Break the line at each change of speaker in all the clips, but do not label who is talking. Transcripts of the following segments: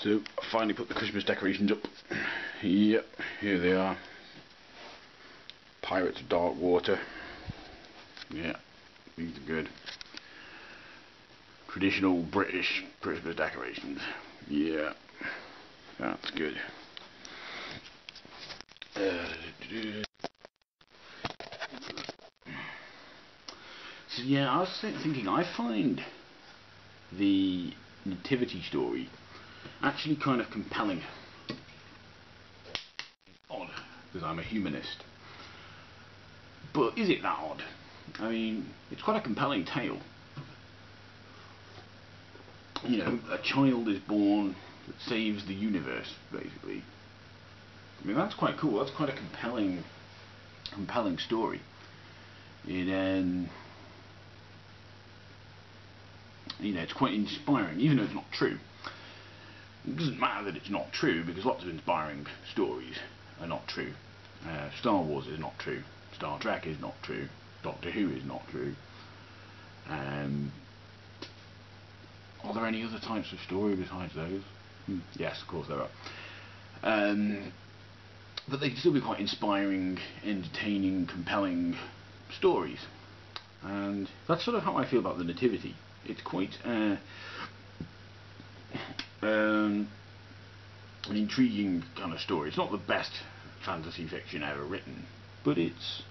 So I finally put the Christmas decorations up. Yep, here they are. Pirates of Dark Water. Yeah, these are good. Traditional British Christmas decorations. Yeah, that's good. So yeah, I was thinking, I find the nativity story actually kind of compelling. Odd, because I'm a humanist. But is it that odd? I mean, it's quite a compelling tale. You know, a child is born that saves the universe, basically. I mean, that's quite cool. That's quite a compelling story. You know, it's quite inspiring, even though it's not true. It doesn't matter that it's not true, because lots of inspiring stories are not true. Star Wars is not true. Star Trek is not true. Doctor Who is not true. Are there any other types of story besides those? Yes, of course there are. But they can still be quite inspiring, entertaining, compelling stories. And that's sort of how I feel about the Nativity. It's quite an intriguing kind of story. It's not the best fantasy fiction ever written, but it's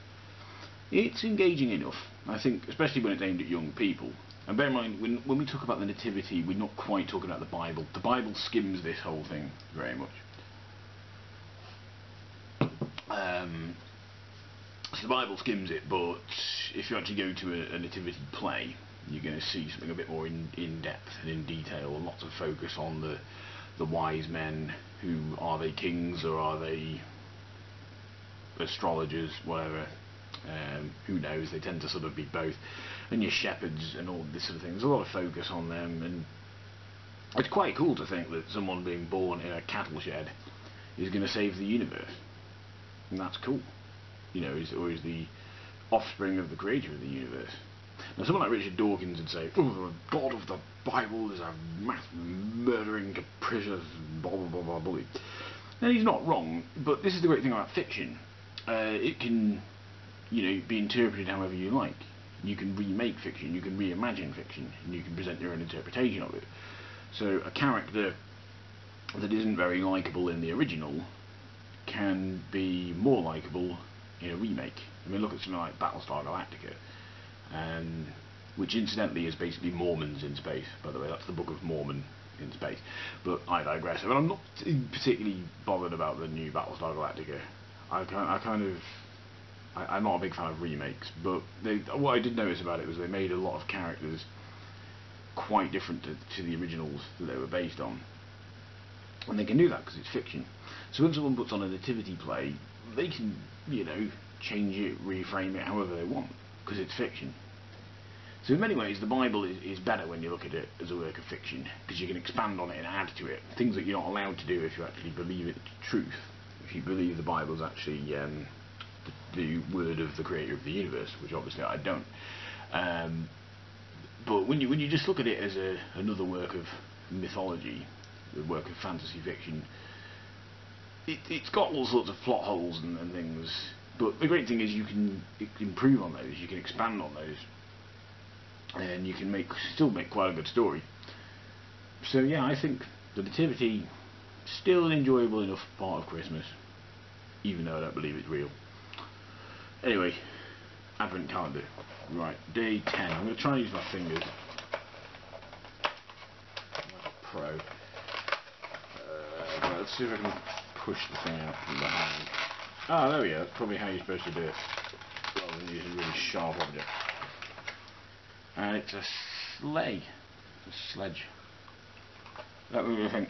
engaging enough, I think, especially when it's aimed at young people. And bear in mind, when we talk about the Nativity, we're not quite talking about the Bible. The Bible skims this whole thing very much. So the Bible skims it, but if you actually go to a nativity play, you're going to see something a bit more in depth and in detail, and lots of focus on the wise men. Who are they, kings, or are they astrologers, whatever? Who knows? They tend to sort of be both. And your shepherds and all this sort of thing. There's a lot of focus on them, and it's quite cool to think that someone being born in a cattle shed is going to save the universe, and that's cool. You know, is the offspring of the creator of the universe. Now, someone like Richard Dawkins would say, "Oh, the God of the Bible is a mass murdering, capricious, blah blah blah blah blah." And he's not wrong, but this is the great thing about fiction. It can, be interpreted however you like. You can remake fiction, you can reimagine fiction, and you can present your own interpretation of it. So a character that isn't very likeable in the original can be more likeable in a remake. I mean, look at something like Battlestar Galactica, which incidentally is basically Mormons in space, by the way. That's the Book of Mormon in space. But I digress. I mean, I'm not particularly bothered about the new Battlestar Galactica. I'm not a big fan of remakes, but what I did notice about it was they made a lot of characters quite different to the originals that they were based on. And they can do that because it's fiction. So when someone puts on a nativity play, they can, change it, reframe it however they want, because it's fiction. So in many ways, the Bible is better when you look at it as a work of fiction, because you can expand on it and add to it. Things that you're not allowed to do if you actually believe it's truth. If you believe the Bible's actually the word of the creator of the universe, which obviously I don't. But when you just look at it as another work of mythology, a work of fantasy fiction, it's got all sorts of plot holes and things. But the great thing is you can improve on those, you can expand on those, and you can still make quite a good story. So yeah, I think the Nativity still an enjoyable enough part of Christmas, even though I don't believe it's real. Anyway, Advent calendar. Right, day 10. I'm going to try and use my fingers. Pro. Right, let's see if I can push the thing out from behind. Ah, there we go. That's probably how you're supposed to do it, rather than using a really sharp object. And it's a sleigh. It's a sledge. That would be, I think.